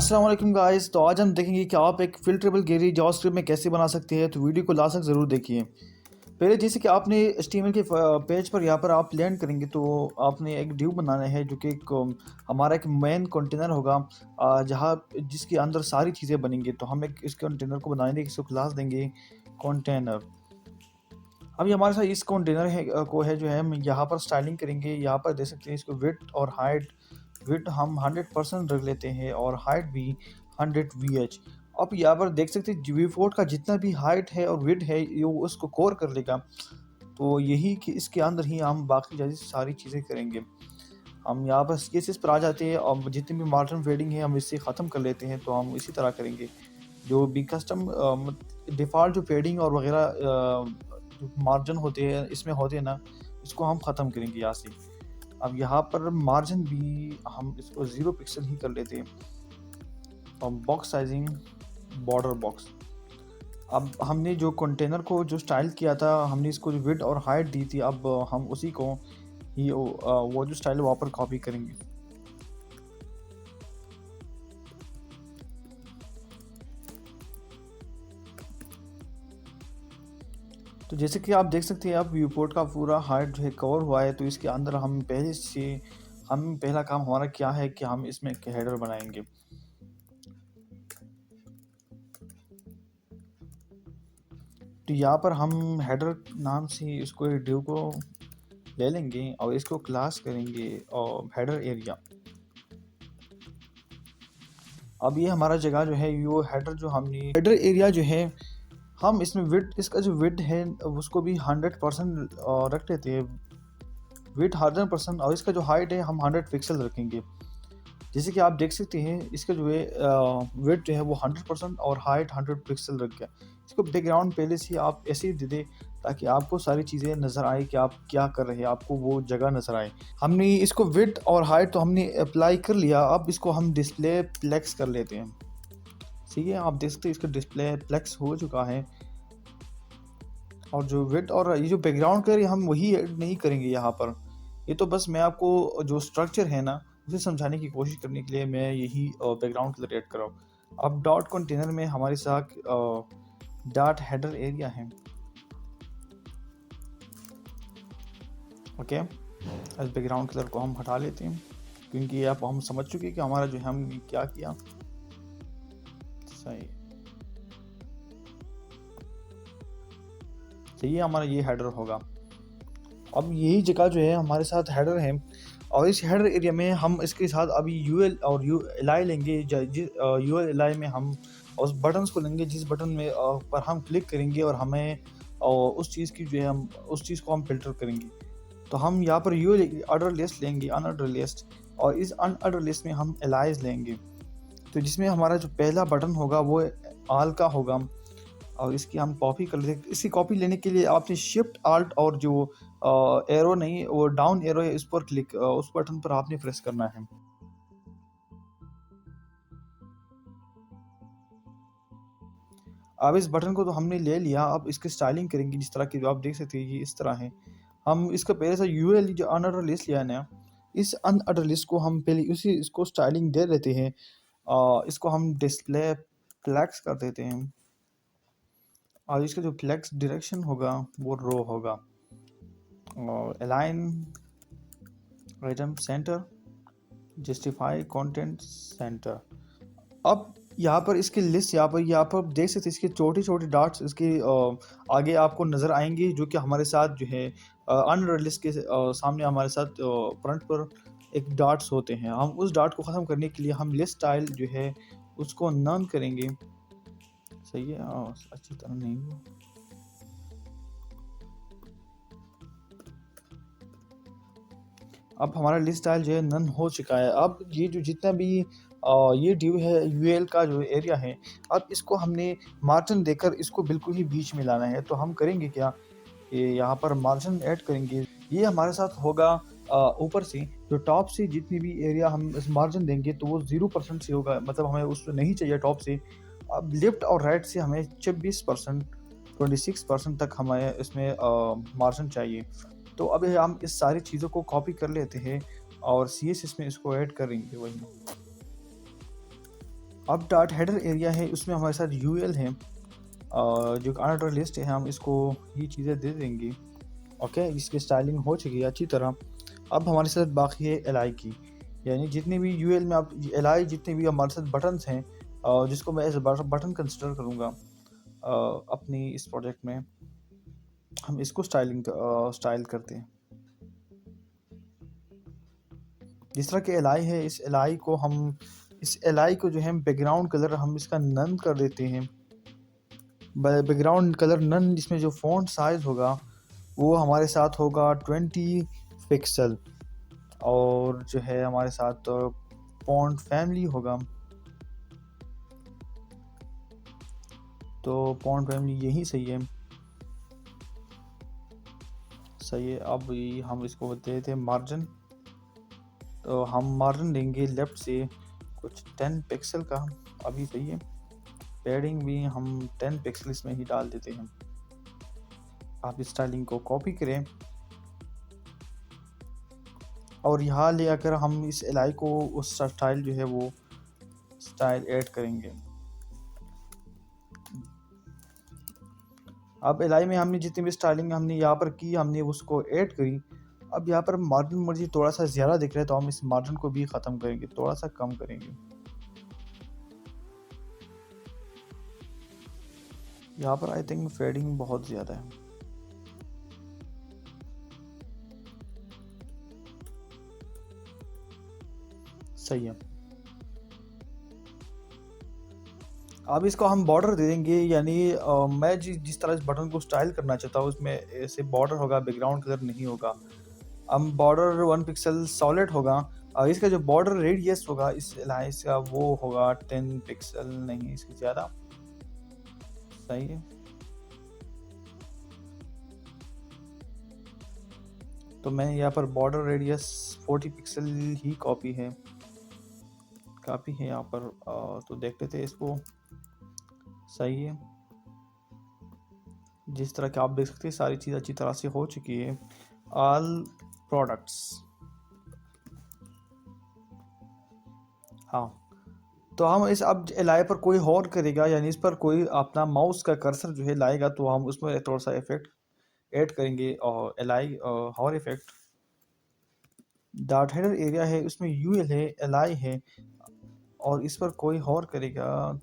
अस्सलाम वालेकुम गाइस। तो आज हम देखेंगे कि आप एक फिल्टरेबल गैलरी जावास्क्रिप्ट में कैसे बना सकते हैं। तो वीडियो को लास्ट तक ज़रूर देखिए। पहले जैसे कि आपने HTML के पेज पर यहाँ पर आप लैंड करेंगे तो आपने एक ड्यू बनाना है जो कि हमारा एक मेन कंटेनर होगा, जहाँ जिसके अंदर सारी चीज़ें बनेंगी। तो हम एक इस कंटेनर को बनाने की इसको क्लास देंगे कंटेनर। अभी हमारे साथ इस कंटेनर है जो है हम यहाँ पर स्टाइलिंग करेंगे। यहाँ पर देख सकते हैं इसको विड्थ और हाइट। विड्थ हम 100% रख लेते हैं और हाइट भी 100 VH। अब यहाँ पर देख सकते हैं वी4 का जितना भी हाइट है और विड्थ है ये उसको कवर कर लेगा। तो यही कि इसके अंदर ही हम बाकी जैसी सारी चीज़ें करेंगे। हम यहाँ पर केसेस पर आ जाते हैं और जितनी भी मार्जिन फेडिंग है हम इससे ख़त्म कर लेते हैं। तो हम इसी तरह करेंगे। जो भी कस्टम डिफ़ॉल्ट जो फेडिंग और वगैरह जो मार्जिन होते हैं इसमें होते हैं ना, इसको हम ख़त्म करेंगे यहाँ से। अब यहाँ पर मार्जिन भी हम इसको 0 पिक्सल ही कर लेते हैं। और बॉक्स साइजिंग बॉर्डर बॉक्स। अब हमने जो कंटेनर को जो स्टाइल किया था, हमने इसको जो विड्थ और हाइट दी थी, अब हम उसी को ही वो जो स्टाइल वहाँ पर कॉपी करेंगे। तो जैसे कि आप देख सकते हैं अब व्यू पोर्ट का पूरा हाइट जो है कवर हुआ है। तो इसके अंदर हम पहला काम हमारा क्या है कि हम इसमें एक हेडर बनाएंगे। तो यहाँ पर हम हेडर नाम से इसको ड्यू को ले लेंगे और इसको क्लास करेंगे और हेडर एरिया। अब ये हमारा जगह जो है वो हेडर एरिया जो है हम इसमें विड्थ, इसका जो विड्थ है उसको भी 100% रख लेते हैं। विड्थ 100% और इसका जो हाइट है हम 100 पिक्सल रखेंगे। जैसे कि आप देख सकते हैं इसका जो है विड्थ जो है वो 100% और हाइट 100 पिक्सल रख गया। इसको बैकग्राउंड पहले से आप ऐसे ही दे दें ताकि आपको सारी चीज़ें नज़र आए कि आप क्या कर रहे हैं, आपको वो जगह नज़र आए। हमने इसको विड्थ और हाइट तो हमने अप्लाई कर लिया। अब इसको हम डिस्प्ले प्लेक्स कर लेते हैं। ठीक है, आप देख सकते हैं इसका डिस्प्ले प्लेक्स हो चुका है। और जो विड्थ और ये जो बैकग्राउंड कलर हम वही ऐड नहीं करेंगे यहाँ पर। ये तो बस मैं आपको जो स्ट्रक्चर है ना उसे समझाने की कोशिश करने के लिए मैं यही बैकग्राउंड कलर ऐड कर रहा हूँ। अब डॉट कंटेनर में हमारे साथ डॉट हेडर एरिया है। ओके, इस बैकग्राउंड कलर को हम हटा लेते हैं क्योंकि अब हम समझ चुके हैं कि हमारा जो है हम क्या किया सही। तो ये हमारा ये हेडर होगा। अब यही जगह जो है हमारे साथ हेडर है और इस हेडर एरिया में हम इसके साथ अभी यूएल और यूएलआई लेंगे। यूएलआई में हम उस बटन्स को लेंगे जिस बटन में पर हम क्लिक करेंगे और हमें उस चीज़ की जो है हम उस चीज़ को हम फिल्टर करेंगे। तो हम यहाँ पर यूएल ऑर्डर लिस्ट लेंगे, अनऑर्डर लिस्ट, और इस अनऑर्डर लिस्ट में हम एलाइज लेंगे। तो जिसमें हमारा जो पहला बटन होगा वो आल का होगा और इसकी हम कॉपी कर लेते हैं। इसकी कॉपी लेने के लिए आपने शिफ्ट आल्ट और जो एरो नहीं वो डाउन एरो है इस पर क्लिक उस बटन पर आपने प्रेस करना है। अब इस बटन को तो हमने ले लिया। अब इसकी स्टाइलिंग करेंगे जिस तरह की आप देख सकते हैं ये इस तरह है। हम इसका पहले से यूएल जो अनऑर्डर लिस्ट लिया है ना, इस अनऑर्डर लिस्ट को हम पहले इसको स्टाइलिंग दे देते हैं। इसको हम डिस्प्ले फ्लैक्स कर देते हैं और इसका जो फ्लैक्स डायरेक्शन होगा वो रो होगा। और align item centre, justify content centre. अब यहाँ पर इसकी लिस्ट यहाँ पर देख सकते हैं इसके छोटे छोटे डॉट्स इसके आगे आपको नज़र आएंगे जो कि हमारे साथ जो है अनऑर्डर लिस्ट के सामने हमारे साथ फ्रंट पर एक डॉट्स होते हैं। हम उस डॉट को ख़त्म करने के लिए हम लिस्ट स्टाइल जो है उसको नन करेंगे। सही है, अच्छी तरह नहीं हुआ। अब हमारा लिस्ट स्टाइल जो है नन हो चुका है। अब ये जो जितना भी ये ड्यू है यूएल का जो एरिया है, अब इसको हमने मार्जिन देकर इसको बिल्कुल ही बीच में लाना है। तो हम करेंगे क्या, ये यहाँ पर मार्जिन ऐड करेंगे। ये हमारे साथ होगा ऊपर से जो टॉप से जितनी भी एरिया हम इस मार्जिन देंगे तो वो 0% से होगा, मतलब हमें उसमें नहीं चाहिए टॉप से। अब लेफ्ट और राइट से हमें 26%, 26% तक हमें इसमें मार्जिन चाहिए। तो अब हम इस सारी चीज़ों को कॉपी कर लेते हैं और CSS में इसको ऐड करेंगे। वही अब डाट हेडर एरिया है, उसमें हमारे साथ यूएल है, जो अनऑर्डर लिस्ट है, हम इसको ये चीज़ें दे देंगे। ओके, इसकी स्टाइलिंग हो चुकी है अच्छी तरह। अब हमारे साथ बाकी है एल की, यानी जितने भी यूएल में आप एल जितने भी हमारे साथ बटन्स हैं, जिसको मैं एज बटन कंसिडर करूँगा अपनी इस प्रोजेक्ट में, हम इसको स्टाइल करते हैं। जिस तरह के एल है, इस एल को हम इस एल को जो है बैकग्राउंड कलर हम इसका नन कर देते हैं। बैकग्राउंड कलर नन, जिसमें जो फ़ॉन्ट साइज़ होगा वो हमारे साथ होगा 20 पिक्सल, और जो है हमारे साथ फ़ॉन्ट फैमिली होगा, तो फ़ॉन्ट फैमिली यही सही है। सही है। अब हम इसको देते हैं मार्जिन, तो हम मार्जिन देंगे लेफ़्ट से कुछ 10 पिक्सल का, अभी सही है। पैडिंग भी हम 10 पिक्सल इसमें ही डाल देते हैं। आप इस स्टाइलिंग को कॉपी करें और यहाँ ले आकर हम इस एल को उस स्टाइल जो है वो स्टाइल ऐड करेंगे। अब एल में हमने जितनी भी स्टाइलिंग हमने यहाँ पर की, हमने उसको ऐड करी। अब यहाँ पर मार्जिन मुझे थोड़ा सा ज़्यादा दिख रहा है, तो हम इस मार्जिन को भी ख़त्म करेंगे, थोड़ा सा कम करेंगे। यहाँ पर आई थिंक फेडिंग बहुत ज़्यादा है। सही है। अब इसको हम बॉर्डर दे देंगे, यानी मैं जिस तरह इस बटन को स्टाइल करना चाहता हूँ उसमें ऐसे बॉर्डर होगा, बैकग्राउंड कलर नहीं होगा। अब बॉर्डर 1 पिक्सल सॉलिड होगा, और इसका जो बॉर्डर रेडियस होगा इस लाइंस का वो होगा 10 पिक्सल, नहीं इससे ज़्यादा। सही है। तो मैं यहाँ पर बॉर्डर रेडियस 40 पिक्सल ही कॉपी है यहाँ पर, तो देख लेते हैं इसको। सही है। जिस तरह के आप देख सकते हैं सारी चीज़ अच्छी तरह से हो चुकी है। ऑल प्रोडक्ट्स, हाँ। तो हम इस अब एल पर कोई और करेगा, यानी इस पर कोई अपना माउस का कर्सर जो है लाएगा, तो हम उसमें थोड़ा सा इफेक्ट ऐड करेंगे, और एल और इफेक्ट डार्ट हेडर एरिया है, उसमें यूएल है, एल है, और इस पर कोई और करेगा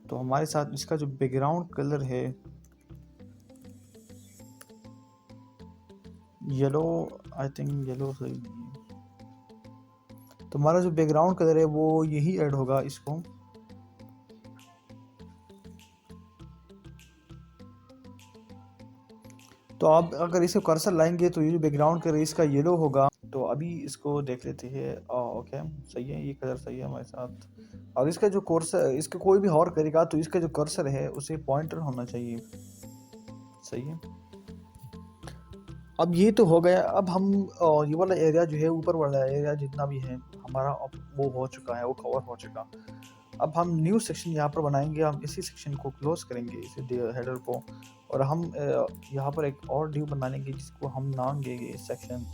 तो हमारे साथ इसका जो बैकग्राउंड कलर है येलो, आई थिंक येलो सही नहीं है, तो हमारा जो बैकग्राउंड कलर है वो यही ऐड होगा इसको। तो आप अगर इसे कर्सर लाएंगे तो ये जो बैकग्राउंड कलर इसका येलो होगा। तो अभी इसको देख लेते हैं। ओके, सही है, ये कलर सही है हमारे साथ। और इसका जो कर्सर, इसका कोई भी और करेगा तो इसका जो कर्सर है उसे पॉइंटर होना चाहिए। सही है। अब ये तो हो गया। अब हम ये वाला एरिया जो है, ऊपर वाला एरिया जितना भी है हमारा, अब वो हो चुका है, वो कवर हो चुका। अब हम न्यू सेक्शन यहाँ पर बनाएंगे। हम इसी सेक्शन को क्लोज करेंगे, इसी हेडर को, और हम यहाँ पर एक और ड्यू बनाएंगे जिसको हम नाम देंगे सेक्शन।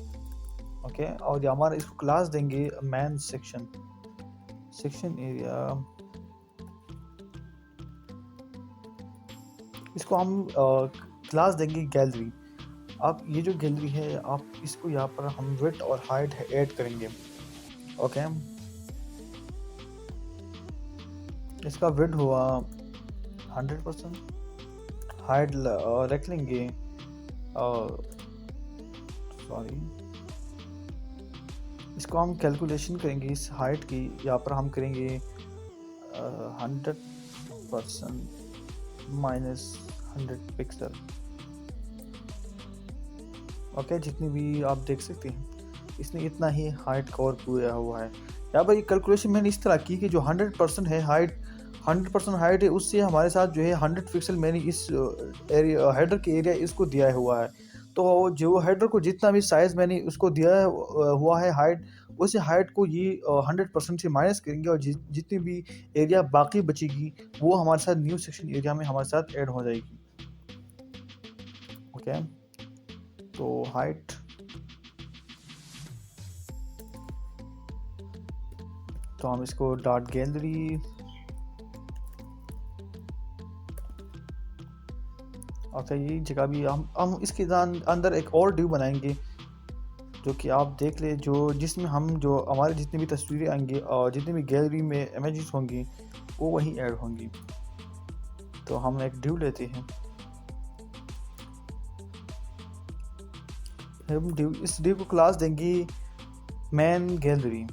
ओके, और हमारा इसको क्लास देंगे मैन सेक्शन एरिया। इसको हम क्लास देंगे गैलरी। अब ये जो गैलरी है, आप इसको यहाँ पर हम विड्थ और हाइट ऐड करेंगे। ओके, इसका विड्थ हुआ 100%, हाइट रख लेंगे, सॉरी, इसको हम कैलकुलेशन करेंगे इस हाइट की, यहाँ पर हम करेंगे 100% माइनस 100 पिक्सल। ओके, जितनी भी आप देख सकते हैं इसने इतना ही हाइट कवर किया हुआ है। यहाँ पर ये कैलकुलेशन मैंने इस तरह की कि जो 100% है हाइट, 100% हाइट है, उससे हमारे साथ जो है 100 पिक्सल मैंने इस एरिया हेडर के एरिया इसको दिया हुआ है। तो जो हेडर को जितना भी साइज़ मैंने उसको दिया हुआ है हाइट, उस हाइट को ये 100% से माइनस करेंगे, और जितनी भी एरिया बाकी बचेगी वो हमारे साथ न्यू सेक्शन एरिया में हमारे साथ ऐड हो जाएगी। ओके, तो हाइट, तो हम इसको डॉट गैलरी, ओके, ये जगह भी हम इसके अंदर एक और ड्यू बनाएंगे जो कि आप देख ले, जो जिसमें हम जो हमारी जितनी भी तस्वीरें आएंगी और जितनी भी गैलरी में इमेजेस होंगी वो वहीं ऐड होंगी। तो हम एक ड्यू लेते हैं, हम ड्यू, इस ड्यू को क्लास देंगे मैन गैलरी।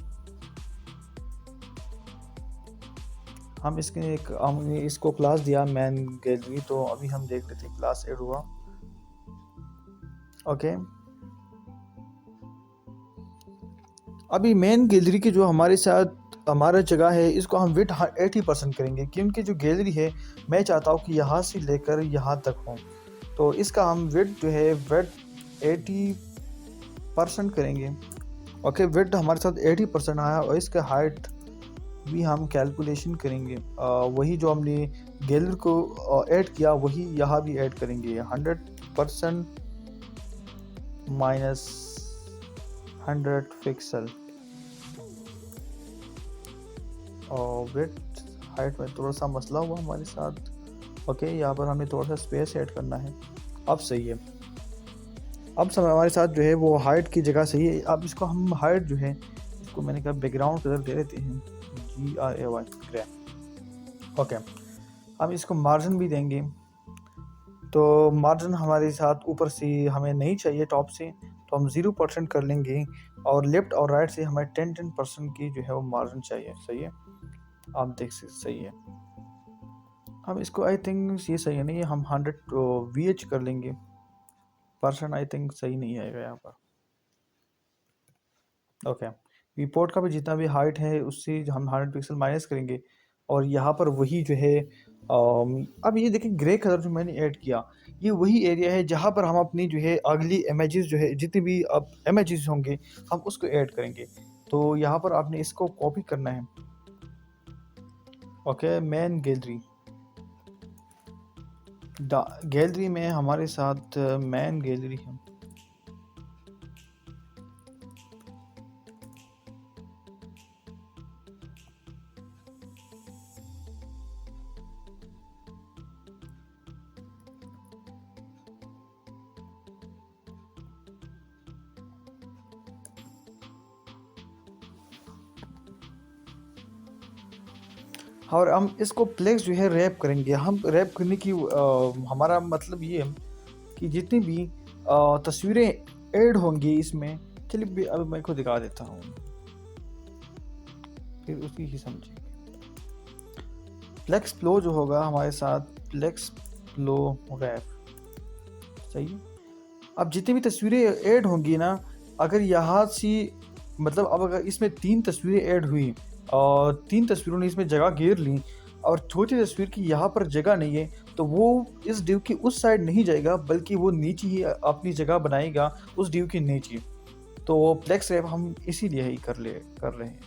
हमने इसको क्लास दिया मैन गैलरी। तो अभी हम देख लेते हैं क्लास ऐड हुआ। ओके, अभी मेन गैलरी के जो हमारे साथ हमारा जगह है इसको हम विड्थ 80% करेंगे, क्योंकि जो गैलरी है मैं चाहता हूँ कि यहाँ से लेकर यहाँ तक हो। तो इसका हम विड्थ जो है विड्थ 80% करेंगे। ओके, विड्थ हमारे साथ 80% आया और इसका हाइट भी हम कैलकुलेशन करेंगे। वही जो हमने गैलरी को ऐड किया वही यहाँ भी ऐड करेंगे। 100% माइनस 100 पिक्सल और विड्थ हाइट में थोड़ा सा मसला हुआ हमारे साथ। ओके, यहाँ पर हमें थोड़ा सा स्पेस ऐड करना है। अब सही है, अब समय हमारे साथ जो है वो हाइट की जगह सही है। अब इसको हम हाइट जो है इसको मैंने कहा बैकग्राउंड कलर दे देते हैं GRAY ग्रे। ओके, हम इसको मार्जिन भी देंगे। तो मार्जिन हमारे साथ ऊपर से हमें नहीं चाहिए टॉप से, तो हम 0% कर लेंगे और लेफ्ट और राइट से हमें 10% की जो है वो मार्जिन चाहिए। सही है, आप देख सकते सही है। हम इसको आई थिंक ये सही है नहीं, हम 100 VH कर लेंगे। परसेंट आई थिंक सही नहीं आएगा यहाँ पर। ओके, रिपोर्ट का भी जितना भी हाइट है उससे हम 100 पिक्सल माइनस करेंगे और यहाँ पर वही जो है अब ये देखिए ग्रे कलर जो मैंने ऐड किया ये वही एरिया है जहाँ पर हम अपनी जो है अगली इमेजेस जो है जितनी भी अब इमेजेस होंगे हम उसको ऐड करेंगे। तो यहाँ पर आपने इसको कॉपी करना है। ओके, मैन गैलरी, गैलरी में हमारे साथ मैन गैलरी है। और हम इसको प्लेक्स जो है रैप करेंगे। हम रैप करने की हमारा मतलब ये है कि जितनी भी तस्वीरें ऐड होंगी इसमें, चलिए अब मैं को दिखा देता हूँ फिर उसकी ही समझेंगे। प्लेक्स फ्लो जो होगा हमारे साथ प्लेक्स फ्लो रैप, सही है। अब जितनी भी तस्वीरें ऐड होंगी ना, अगर यहाँ से मतलब अब अगर इसमें 3 तस्वीरें ऐड हुई और 3 तस्वीरों ने इसमें जगह घेर ली और चौथी तस्वीर की यहाँ पर जगह नहीं है, तो वो इस ड्यू की उस साइड नहीं जाएगा बल्कि वो नीचे ही अपनी जगह बनाएगा उस ड्यू के नीचे। तो प्लेक्स रैप हम इसीलिए ही कर रहे हैं।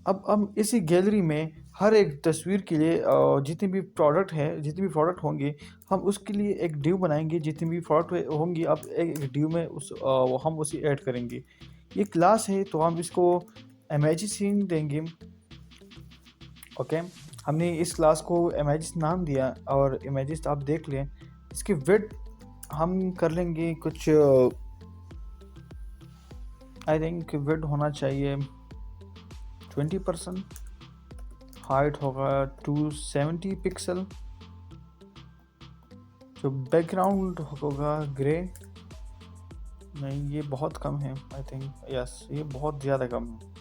अब हम इसी गैलरी में हर एक तस्वीर के लिए जितनी भी प्रोडक्ट होंगे हम उसके लिए एक ड्यू बनाएंगे। जितनी भी प्रोडक्ट होंगी अब एक ड्यू में हम उसे ऐड करेंगे। ये क्लास है तो हम इसको इमेजिंग देंगे। ओके, हमने इस क्लास को इमेजेस नाम दिया और इमेजेस आप देख लें। इसकी विड्थ हम कर लेंगे कुछ आई थिंक विड्थ होना चाहिए 20%, हाइट होगा 270 पिक्सल, जो बैकग्राउंड होगा ग्रे। नहीं, ये बहुत कम है आई थिंक, यस ये बहुत ज़्यादा कम है।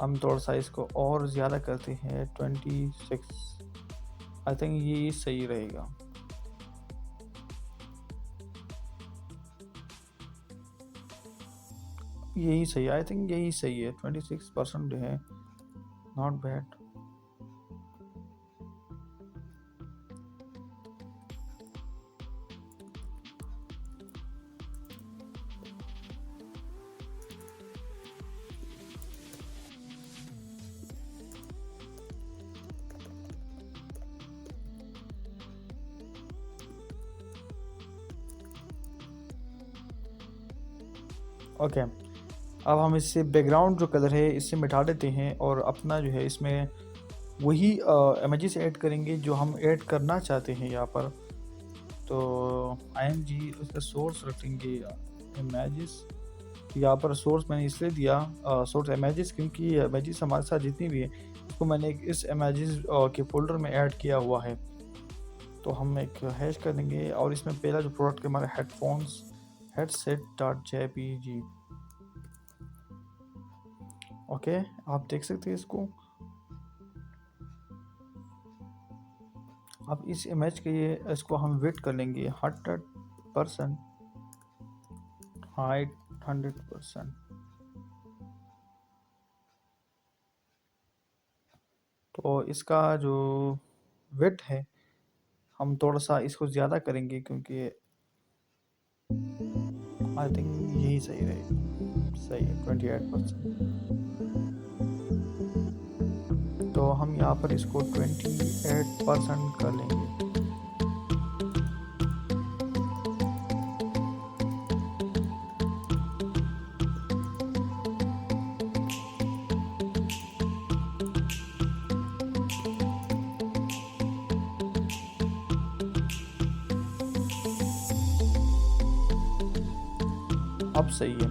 हम थोड़ा सा इसको और ज़्यादा करते हैं 26, आई थिंक ये सही रहेगा। यही सही, आई थिंक यही सही है। 26% जो है नॉट बैड। ओके, अब हम इससे बैकग्राउंड जो कलर है इससे मिटा देते हैं और अपना जो है इसमें वही इमेजेस ऐड करेंगे जो हम ऐड करना चाहते हैं यहाँ पर। तो IMG उसका सोर्स रखेंगे इमेजेस। तो यहाँ पर सोर्स मैंने इसलिए दिया सोर्स इमेजेस, क्योंकि इमेजेस हमारे साथ जितनी भी है उसको मैंने इस इमेजेस के फोल्डर में ऐड किया हुआ है। तो हम एक हैश कर देंगे और इसमें पहला जो प्रोडक्ट है हमारा हेडफोन्स headset.jpg। ओके, आप देख सकते हैं इसको। अब इस इमेज के लिए इसको हम वेट कर लेंगे 100%, हाइट 100%। तो इसका जो वेट है हम थोड़ा सा इसको ज़्यादा करेंगे, क्योंकि आई थिंक यही सही रहेगा। सही है 28%। तो हम यहाँ पर इसको 28% कर लेंगे। अब सही है।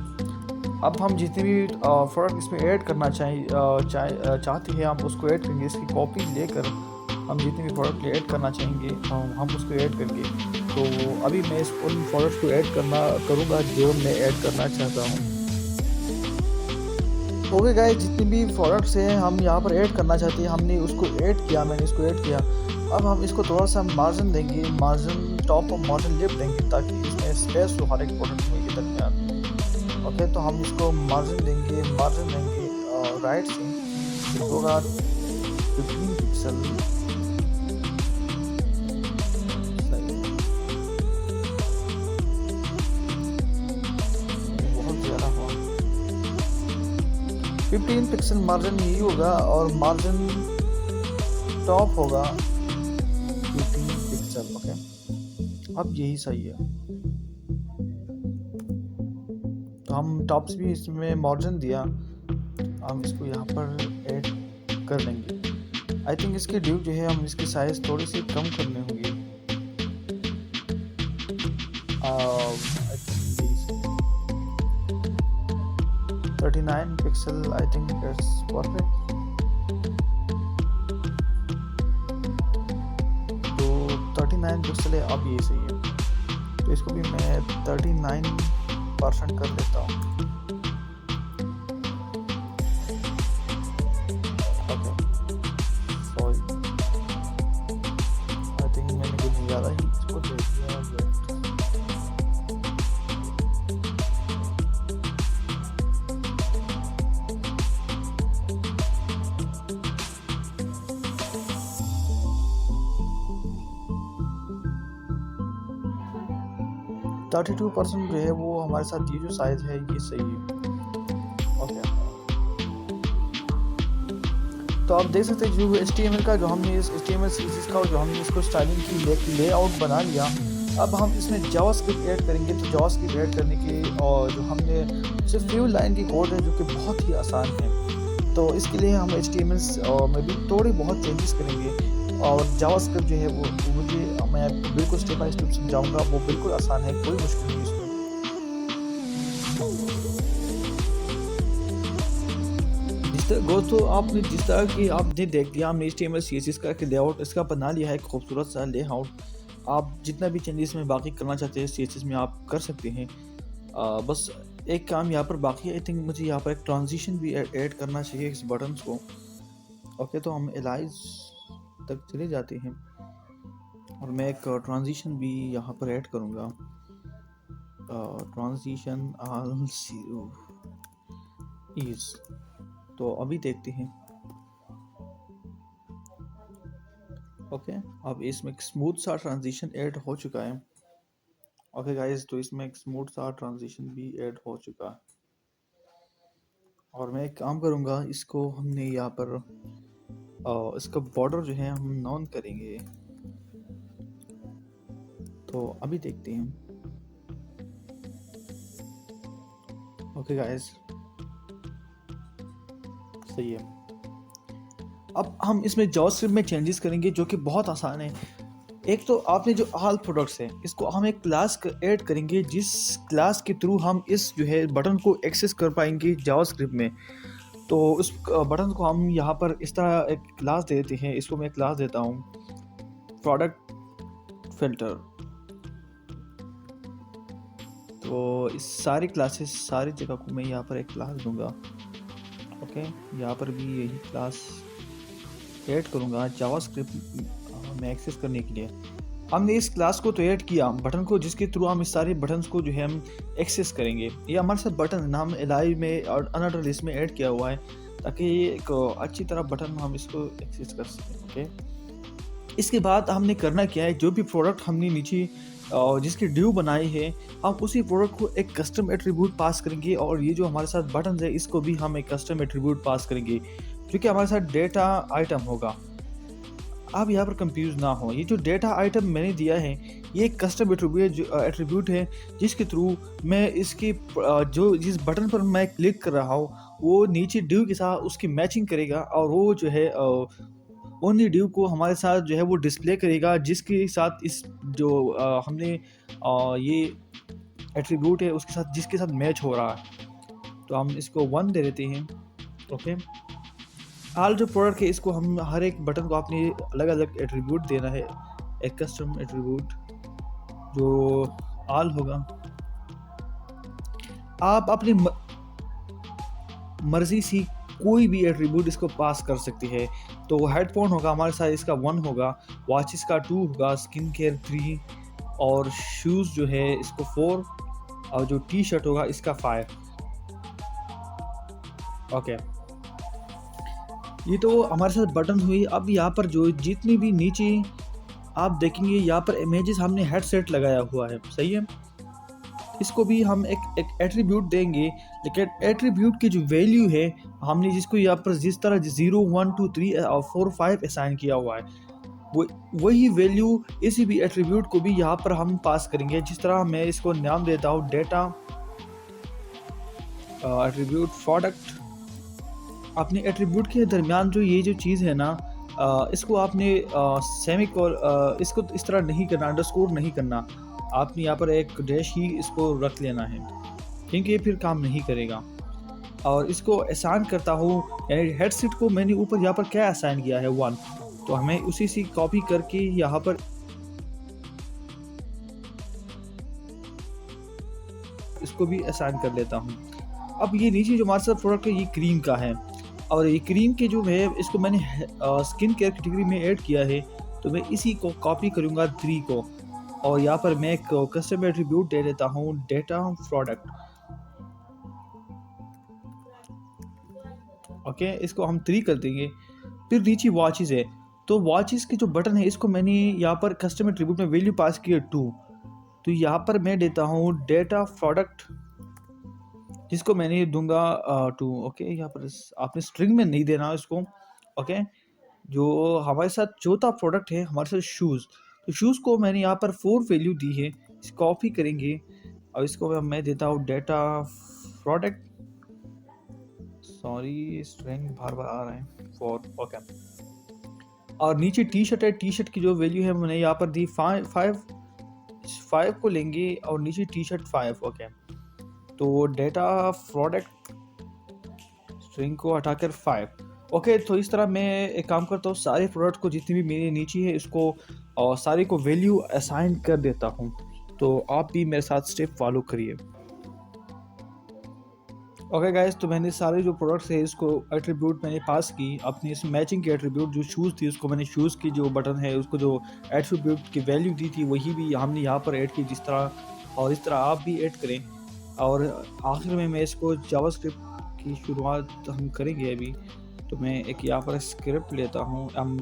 अब हम जितने भी प्रोडक्ट इसमें ऐड करना चाहते हैं हम उसको ऐड करेंगे। इसकी कॉपी लेकर हम जितने भी प्रोडक्ट ऐड करना चाहेंगे हम उसको ऐड करेंगे। तो अभी मैं उन प्रोडक्ट्स को ऐड करूँगा जो मैं ऐड करना चाहता हूँ। ओके गाइस, जितने भी प्रोडक्ट्स हैं हम यहाँ पर ऐड करना चाहते हैं हमने उसको ऐड किया, मैंने इसको ऐड किया। अब हम इसको थोड़ा सा मार्जिन देंगे, मार्जिन टॉप और मार्जिन लेफ्ट देंगे ताकि इसमें स्पेस हो हर एक प्रोडक्ट में के दरमियान। ओके, तो हम इसको मार्जिन देंगे राइट से होगा 15 पिक्सल। बहुत ज़्यादा हुआ। 15 पिक्सल मार्जिन यही होगा और मार्जिन टॉप होगा 15 पिक्सल। ओके, अब यही सही है। तो हम टॉप्स भी इसमें मार्जिन दिया, हम इसको यहाँ पर ऐड कर लेंगे। आई थिंक इसकी ड्यू जो है हम इसकी साइज़ थोड़ी सी कम करनी होगी। I think 39 pixel, I think it's perfect. तो 39 पिक्सल है, अब ये सही है। तो इसको भी मैं 39% कर लेता हूँ। थर्टी 32% जो है वो हमारे साथ ये जो साइज है ये सही है। ओके, तो आप देख सकते हैं जो HTML का जो हमने इस HTML CSS का जो हमने इसको स्टाइलिंग की लेआउट बना लिया। अब हम इसमें जावास्क्रिप्ट ऐड करेंगे। तो जावास्क्रिप्ट ऐड करने के और जो हमने सिर्फ फ्यू लाइन की कोड है जो कि बहुत ही आसान है। तो इसके लिए हम HTML में भी थोड़ी बहुत चेंजेस करेंगे और जावास्क्रिप्ट जो है वो मुझे मैं बिल्कुल स्टेप बाय स्टेप समझाऊंगा। वो बिल्कुल आसान है, कोई मुश्किल नहीं इसमें। दोस्तों आपने जिस तरह की आपने देख लिया, हमने HTML CSS का लेआउट इसका बना लिया है, खूबसूरत सा लेआउट। आप जितना भी चेंजेस में बाकी करना चाहते हैं CSS में आप कर सकते हैं। बस एक काम यहाँ पर बाकी है। आई थिंक मुझे यहाँ पर एक ट्रांजिशन भी ऐड करना चाहिए इस बटन्स को। ओके, तो हम एलाइज तक चले जाते हैं और मैं एक ट्रांजिशन भी यहाँ पर ऐड करूँगा। Transition all is. तो अभी देखते हैं। ओके, अब इसमें एक स्मूथ सा ट्रांजिशन ऐड हो चुका है। ओके गाइस, तो इसमें एक स्मूथ सा ट्रांजिशन भी ऐड हो चुका है और मैं एक काम करूँगा, इसको हमने यहाँ पर इसका बॉर्डर जो है हम नॉन करेंगे। तो अभी देखते हैं। ओके गाइस, सही है। अब हम इसमें जावास्क्रिप्ट में चेंजेस करेंगे जो कि बहुत आसान है। एक तो आपने जो ऑल प्रोडक्ट्स है इसको हम एक क्लास ऐड करेंगे, जिस क्लास के थ्रू हम इस जो है बटन को एक्सेस कर पाएंगे जावास्क्रिप्ट में। तो उस बटन को हम यहाँ पर इस तरह एक क्लास देते हैं। इसको मैं क्लास देता हूँ प्रोडक्ट फिल्टर। तो इस सारी क्लासेस सारी जगह को मैं यहाँ पर एक क्लास दूंगा। ओके, यहाँ पर भी यही क्लास ऐड करूँगा जावास्क्रिप्ट में एक्सेस करने के लिए। हमने इस क्लास को तो ऐड किया बटन को, जिसके थ्रू हम इस सारे बटन्स को जो है हम एक्सेस करेंगे। ये हमारे साथ बटन नाम एलाइव में और अनअडर लिस्ट में ऐड किया हुआ है, ताकि एक अच्छी तरह बटन हम इसको एक्सेस कर सकें। ओके, इसके बाद हमने करना क्या है, जो भी प्रोडक्ट हमने नीचे जिसकी ड्यू बनाई है, हम उसी प्रोडक्ट को एक कस्टम एट्रीब्यूट पास करेंगे, और ये जो हमारे साथ बटन है इसको भी हम एक कस्टम एट्रीब्यूट पास करेंगे, जो कि हमारे साथ डेटा आइटम होगा। आप यहाँ पर कंफ्यूज ना हो, ये जो डेटा आइटम मैंने दिया है ये एक कस्टम एट्रीब्यूट है, जिसके थ्रू मैं इसकी जो जिस बटन पर मैं क्लिक कर रहा हूँ वो नीचे ड्यू के साथ उसकी मैचिंग करेगा, और वो जो है ओनली ड्यू को हमारे साथ जो है वो डिस्प्ले करेगा, जिसके साथ इस जो हमने ये एट्रीब्यूट है उसके साथ जिसके साथ मैच हो रहा है। तो हम इसको 1 दे देते हैं। ओके, ऑल जो प्रोडक्ट है इसको हम हर एक बटन को अपने अलग अलग एट्रीब्यूट देना है, एक कस्टम एट्रीब्यूट जो ऑल होगा। आप अपनी मर्जी से कोई भी एट्रीब्यूट इसको पास कर सकती है। तो हेडफोन होगा हमारे साथ इसका 1 होगा, वॉचेस का 2 होगा, स्किन केयर 3, और शूज़ जो है इसको 4, और जो टी शर्ट होगा इसका 5। ओके, ये तो हमारे साथ बटन हुई। अब यहाँ पर जो जितनी भी नीचे आप देखेंगे यहाँ पर इमेजेस हमने हेडसेट लगाया हुआ है, सही है। इसको भी हम एक एट्रीब्यूट देंगे, लेकिन एट्रीब्यूट की जो वैल्यू है हमने जिसको यहाँ पर जिस तरह 0 1 2 3 और 4 5 असाइन किया हुआ है, वही वैल्यू इसी भी एट्रीब्यूट को भी यहाँ पर हम पास करेंगे। जिस तरह मैं इसको नाम देता हूँ डेटा एट्रीब्यूट प्रोडक्ट। अपने एट्रीब्यूट के दरमियान जो ये जो चीज़ है ना, इसको आपने इसको इस तरह नहीं करना, अंडरस्कोर नहीं करना। आपने यहाँ पर एक डैश ही इसको रख लेना है, क्योंकि ये फिर काम नहीं करेगा। और इसको असाइन करता हूँ, यानी हेडसेट को मैंने ऊपर यहाँ पर क्या असाइन किया है 1, तो हमें उसी से कॉपी करके यहाँ पर इसको भी असाइन कर लेता हूँ। अब ये नीचे जो हमारे साथ प्रोडक्ट है ये क्रीम का है, और ये क्रीम के जो है इसको मैंने स्किन केयर कैटेगरी में ऐड किया है, तो मैं इसी को कॉपी करूँगा 3 को, और यहाँ पर मैं एक कस्टम एट्रीब्यूट दे देता हूँ डेटा प्रोडक्ट। ओके, इसको हम 3 कर देंगे। फिर नीचे वॉचेस है, तो वॉचेस के जो बटन है इसको मैंने यहाँ पर कस्टम एट्रीब्यूट में वैल्यू पास की है 2, तो यहाँ पर मैं देता हूँ डेटा प्रोडक्ट, जिसको मैंने दूंगा 2। ओके, यहाँ पर आपने स्ट्रिंग में नहीं देना इसको। ओके, जो हमारे साथ चौथा प्रोडक्ट है हमारे साथ शूज़, तो शूज़ को मैंने यहाँ पर 4 वैल्यू दी है, इसको कॉपी करेंगे और इसको मैं देता हूँ डेटा प्रोडक्ट, सॉरी स्ट्रिंग बार बार आ रहे हैं 4। ओके, और नीचे टी शर्ट है, टी शर्ट की जो वैल्यू है मैंने यहाँ पर दी 5 को लेंगे, और नीचे टी शर्ट 5। ओके, तो डेटा प्रोडक्ट स्ट्रिंग को हटाकर 5। ओके, तो इस तरह मैं एक काम करता हूँ, सारे प्रोडक्ट को जितनी भी मेरे नीचे है इसको और सारे को वैल्यू असाइन कर देता हूँ। तो आप भी मेरे साथ स्टेप फॉलो करिए। ओके गाइस, तो मैंने सारे जो प्रोडक्ट्स है इसको एट्रीब्यूट मैंने पास की। अपनी इस मैचिंग की एट्रीब्यूट जो शूज़ थी उसको मैंने शूज़ की जो बटन है उसको जो एट्रीब्यूट की वैल्यू दी थी वही भी हमने यहाँ पर ऐड की, जिस तरह, और इस तरह आप भी ऐड करें। और आखिर में मैं इसको जावास्क्रिप्ट की शुरुआत हम करेंगे अभी, तो मैं एक यहाँ पर स्क्रिप्ट लेता हूँ, हम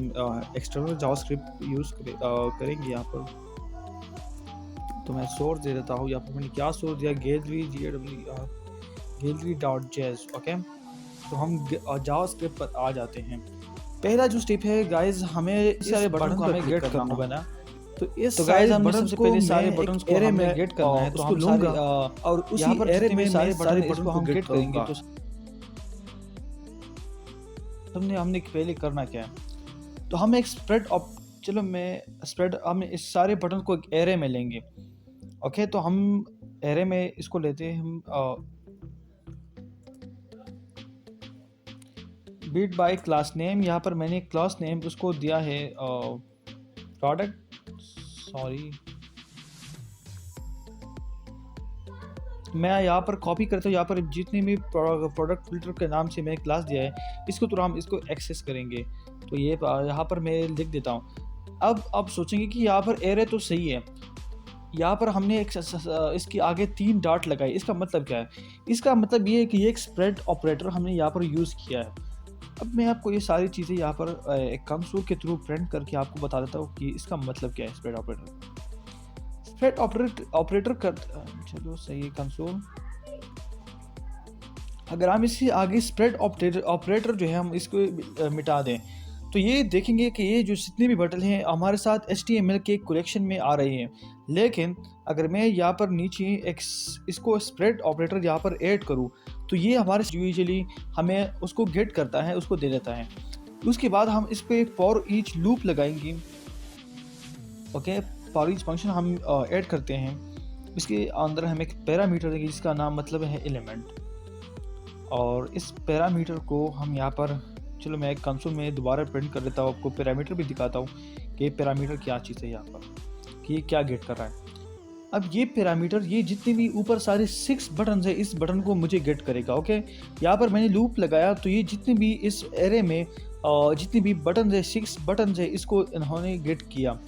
एक्सटर्नल जावास्क्रिप्ट यूज़ करेंगे यहाँ पर। तो मैं सोर्स दे देता हूँ, यहाँ पर मैंने क्या सोर्स दिया, gallery.js। ओके, तो हम जावास्क्रिप्ट पर आ जाते हैं। पहला जो स्टेप है गाइज, हमें सारे बटन को हमें गेट करना होगा ना। तो गाइस हमने सबसे पहले सारे बटन्स को हमें गेट करना है, तो हम लूँगा और उसी एरे में सारे बटन को हम गेट करेंगे। तो हमने पहले करना क्या है, तो हम एक स्प्रेड ऑप चलो मैं स्प्रेड हम इस सारे बटन को एक एरे में लेंगे। ओके, तो हम एरे में इसको लेते हैं हम बीट बाय क्लास नेम। यहाँ पर मैंने क्लास नेम उसको दिया है प्रोडक्ट, सॉरी मैं यहाँ पर कॉपी करता हूँ। यहाँ पर जितने भी प्रोडक्ट फिल्टर के नाम से मैंने क्लास दिया है इसको तो हम इसको एक्सेस करेंगे। तो ये यहाँ पर मैं लिख देता हूँ। अब आप सोचेंगे कि यहाँ पर एरे तो सही है, यहाँ पर हमने एक इसके आगे 3 डॉट लगाए, इसका मतलब क्या है? इसका मतलब ये है कि ये एक स्प्रेड ऑपरेटर हमने यहाँ पर यूज़ किया है। अब मैं आपको ये सारी चीज़ें यहाँ पर एक कंसोल के थ्रू प्रिंट करके आपको बता देता हूँ कि इसका मतलब क्या है। स्प्रेड ऑपरेटर कर चलो सही है कंसोल। अगर हम इसके आगे स्प्रेड ऑपरेटर जो है हम इसको मिटा दें तो ये देखेंगे कि ये जो जितने भी बटन हैं हमारे साथ HTML के कलेक्शन में आ रहे हैं। लेकिन अगर मैं यहाँ पर नीचे इसको स्प्रेड ऑपरेटर यहाँ पर ऐड करूँ तो ये हमारे यूजुअली हमें उसको गेट करता है, उसको दे देता है। उसके बाद हम इस पर एक फॉर ईच लूप लगाएंगे। ओके, फॉर ईच फंक्शन हम ऐड करते हैं। इसके अंदर हम एक पैरामीटर देंगे जिसका नाम मतलब है एलिमेंट, और इस पैरामीटर को हम यहाँ पर चलो मैं एक कंसोल में दोबारा प्रिंट कर देता हूँ, आपको पैरामीटर भी दिखाता हूँ कि पैरामीटर क्या चीज़ है यहाँ पर कि ये क्या गेट कर रहा है। अब ये पैरामीटर ये जितने भी ऊपर सारे 6 बटन है इस बटन को मुझे गेट करेगा। ओके, यहाँ पर मैंने लूप लगाया तो ये जितने भी इस एरे में जितने भी बटन है 6 बटन है इसको इन्होंने गेट किया।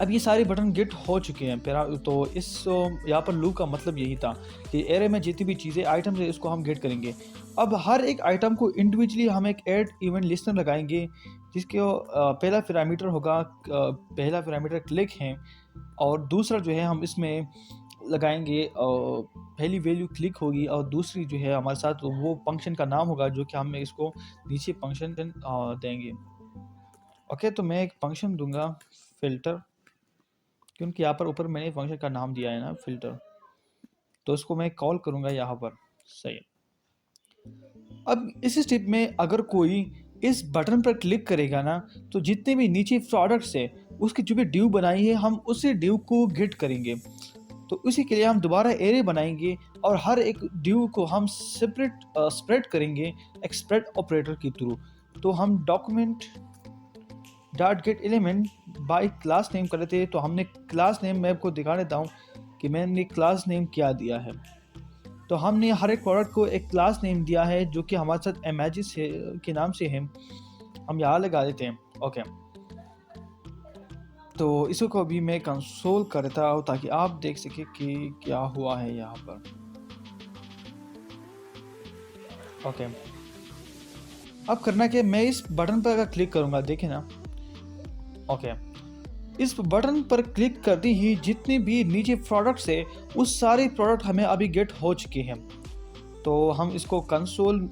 अब ये सारे बटन गेट हो चुके हैं। तो इस यहाँ पर लूप का मतलब यही था कि एरे में जितनी भी चीज़ें आइटम्स है इसको हम गेट करेंगे। अब हर एक आइटम को इंडिविजुअली हम एक ऐड इवेंट लिस्टर लगाएंगे जिसके पहला पैरामीटर होगा, पहला पैरामीटर क्लिक है, और दूसरा जो है हम इसमें लगाएंगे पहली वैल्यू क्लिक होगी, और दूसरी जो है हमारे साथ वो फंक्शन का नाम होगा जो कि हम इसको नीचे फंक्शन देंगे। ओके, तो मैं एक फंक्शन दूंगा फिल्टर, क्योंकि यहाँ पर ऊपर मैंने फंक्शन का नाम दिया है ना फिल्टर, तो इसको मैं कॉल करूँगा यहाँ पर। सही। अब इस स्टेप में अगर कोई इस बटन पर क्लिक करेगा ना तो जितने भी नीचे प्रोडक्ट्स है उसकी जो भी ड्यू बनाई है हम उसी ड्यू को गेट करेंगे। तो उसी के लिए हम दोबारा एरे बनाएंगे और हर एक ड्यू को हम स्प्रेड करेंगे एक स्प्रेड ऑपरेटर के थ्रू। तो हम document dot gate element by class name कर लेते हैं। तो हमने क्लास नेम मैं आपको दिखा देता हूँ कि मैंने क्लास नेम क्या दिया है। तो हमने हर एक प्रोडक्ट को एक क्लास नेम दिया है जो कि हमारे साथ इमेजेस के नाम से है, हम यहाँ लगा देते हैं। ओके, तो इसको भी मैं कंसोल करता हूँ ताकि आप देख सके कि क्या हुआ है यहाँ पर। ओके, अब करना क्या, मैं इस बटन पर अगर क्लिक करूँगा देखें ना। ओके, इस बटन पर क्लिक करते ही जितने भी नीचे प्रोडक्ट्स है उस सारे प्रोडक्ट हमें अभी गेट हो चुके हैं। तो हम इसको कंसोल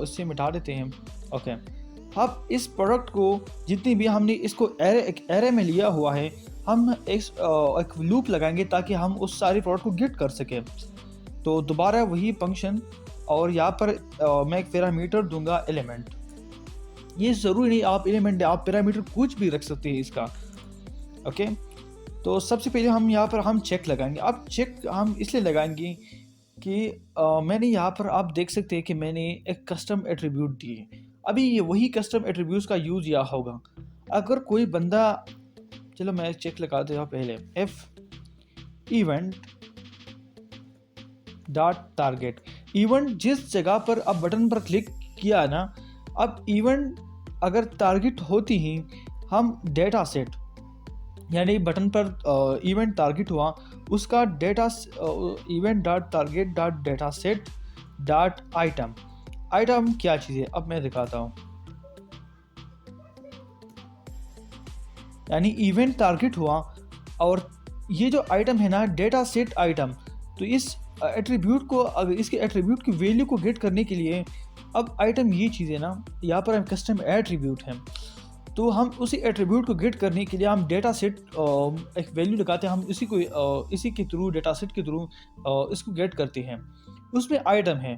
से मिटा देते हैं। ओके, अब इस प्रोडक्ट को जितनी भी हमने इसको एक एरे में लिया हुआ है हम एक लूप लगाएंगे ताकि हम उस सारे प्रोडक्ट को गेट कर सकें। तो दोबारा वही फंक्शन, और यहाँ पर मैं एक पैरामीटर दूंगा एलिमेंट। ये ज़रूरी नहीं आप एलिमेंट आप पैरामीटर कुछ भी रख सकते हैं इसका। ओके, तो सबसे पहले हम यहाँ पर हम चेक लगाएंगे। अब चेक हम इसलिए लगाएंगे कि मैंने यहाँ पर आप देख सकते हैं कि मैंने एक कस्टम एट्रीब्यूट दी है। अभी ये वही कस्टम एट्रीब्यूट्स का यूज़ यहाँ होगा। अगर कोई बंदा, चलो मैं चेक लगा देता हूँ पहले, F event dot target. Event जिस जगह पर अब बटन पर क्लिक किया ना, अब इवेंट अगर टारगेट होती ही हम डेटा सेट यानी बटन पर इवेंट टारगेट हुआ उसका data event dot target dot data set dot item. Item क्या चीज़ है अब मैं दिखाता हूँ। यानी इवेंट टारगेट हुआ और ये जो आइटम है ना डेटा सेट आइटम, तो इस एट्रीब्यूट को अगर इसके एट्रीब्यूट की वैल्यू को गेट करने के लिए अब आइटम ये चीज़ है ना, यहाँ पर हम कस्टम एट्रीब्यूट हैं, तो हम उसी एट्रीब्यूट को गेट करने के लिए हम डेटा सेट एक वैल्यू लगाते हैं, हम इसी के थ्रू डेटा सेट के थ्रू इसको गेट करते हैं। उसमें आइटम है,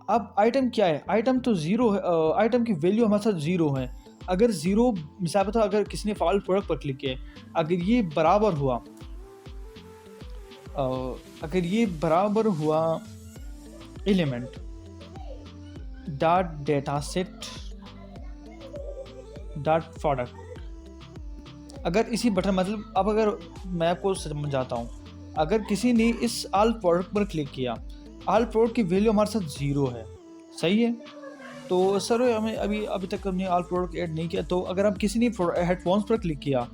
अब आइटम क्या है, आइटम तो ज़ीरो है, आइटम की वैल्यू हमारे साथ ज़ीरो है। अगर ज़ीरो मिसाल बता, अगर किसी ने फॉल्ट प्रोडक्ट पर क्लिक किया, अगर ये बराबर हुआ अगर ये बराबर हुआ element dot data set dot product, अगर इसी बटन मतलब, अब अगर मैं आपको समझाता हूँ, अगर किसी ने इस ऑल प्रोडक्ट पर क्लिक किया, ऑल प्रोडक्ट की वैल्यू हमारे साथ ज़ीरो है, सही है। तो सर हमें अभी तक हमने ऑल प्रोडक्ट ऐड नहीं किया। तो अगर आप किसी ने हेडफोन्स पर क्लिक किया,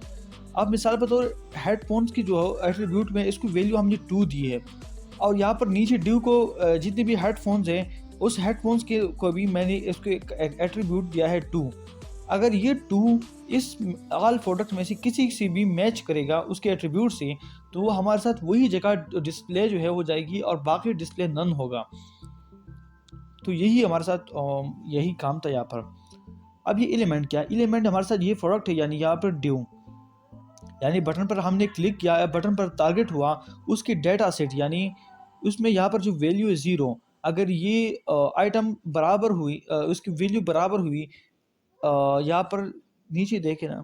आप मिसाल पर तो हेडफोन्स की जो एट्रीब्यूट में इसको वैल्यू हमने 2 दी है, और यहाँ पर नीचे ड्यू को जितने भी हेडफोन्स हैं उस हेडफोन्स के को भी मैंने इसको एक एट्रीब्यूट दिया है 2। अगर ये 2 इस ऑल प्रोडक्ट में से किसी से भी मैच करेगा उसके एट्रीब्यूट से, तो वो हमारे साथ वही जगह डिस्प्ले जो है हो जाएगी और बाकी डिस्प्ले नन होगा। तो यही हमारे साथ यही काम था यहाँ पर। अब ये एलिमेंट क्या है, एलिमेंट हमारे साथ ये प्रोडक्ट है, यानी यहाँ पर ड्यू, यानी बटन पर हमने क्लिक किया, बटन पर टारगेट हुआ, उसकी डेटा सेट यानी उसमें यहाँ पर जो वैल्यू है 0, अगर ये आइटम बराबर हुई, उसकी वैल्यू बराबर हुई, यहाँ पर नीचे देखे ना,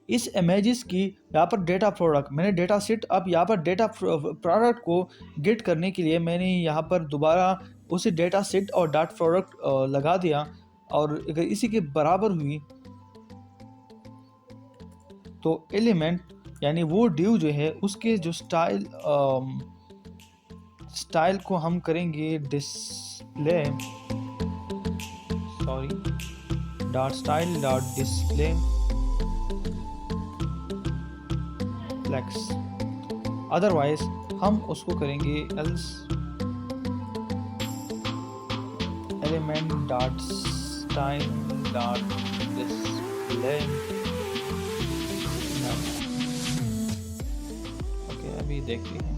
इस इमेजेस की यहाँ पर डेटा प्रोडक्ट, मैंने डेटा सेट, अब यहाँ पर डेटा प्रोडक्ट को गेट करने के लिए मैंने यहाँ पर दोबारा उसे डेटा सेट और डॉट प्रोडक्ट लगा दिया, और अगर इसी के बराबर हुई तो एलिमेंट यानी वो ड्यू जो है उसके जो स्टाइल को हम करेंगे display, sorry dot style dot display flex, otherwise हम उसको करेंगे else element dot style dot display. Okay अभी देखते हैं।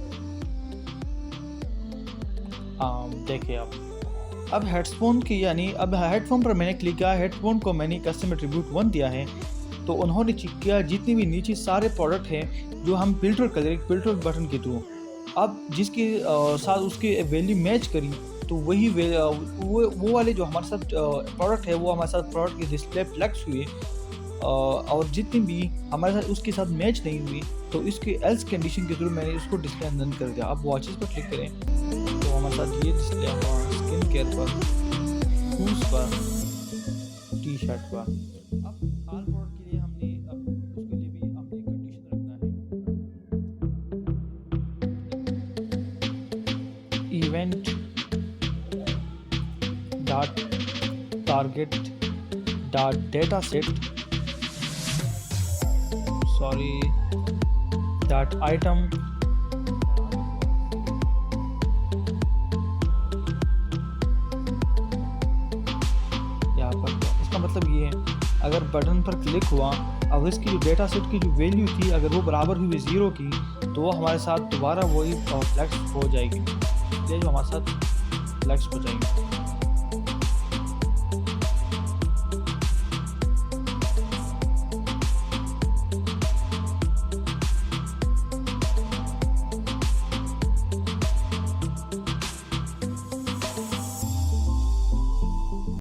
देखिए अब हेडफोन की, यानी अब हेडफोन पर मैंने क्लिक किया, हेडफोन को मैंने कस्टम एट्रीब्यूट 1 दिया है, तो उन्होंने चेक किया जितने भी नीचे सारे प्रोडक्ट हैं जो हम फिल्टर बटन के थ्रू, अब जिसके साथ उसकी वैल्यू मैच करी, तो वही वो वाले जो हमारे साथ प्रोडक्ट है वो हमारे साथ प्रोडक्ट की डिस्प्ले फ्लेक्स हुए, और जितनी भी हमारे साथ उसके साथ मैच नहीं हुई तो इसके एल्स कंडीशन के थ्रू मैंने उसको डिस्प्ले नन कर दिया। अब वॉचेस पर क्लिक करें तो हमारे साथ ये डिस्प्ले स्किन केयर पर, शूज़ पर, टी शर्ट पर। अब ऑल प्रोडक्ट के लिए हमने अब उसके लिए भी हमने कंडीशन रखना है, event dot target dot data set, sorry dot item यहाँ पर। इसका मतलब ये है, अगर बटन पर क्लिक हुआ, अब इसकी जो डेटा सेट की जो वैल्यू थी अगर वो बराबर हुई 0 की, तो वो हमारे साथ दोबारा वही फ्लैक्स हो जाएगी, इसलिए जो हमारे साथ फ्लैक्स हो जाएगी।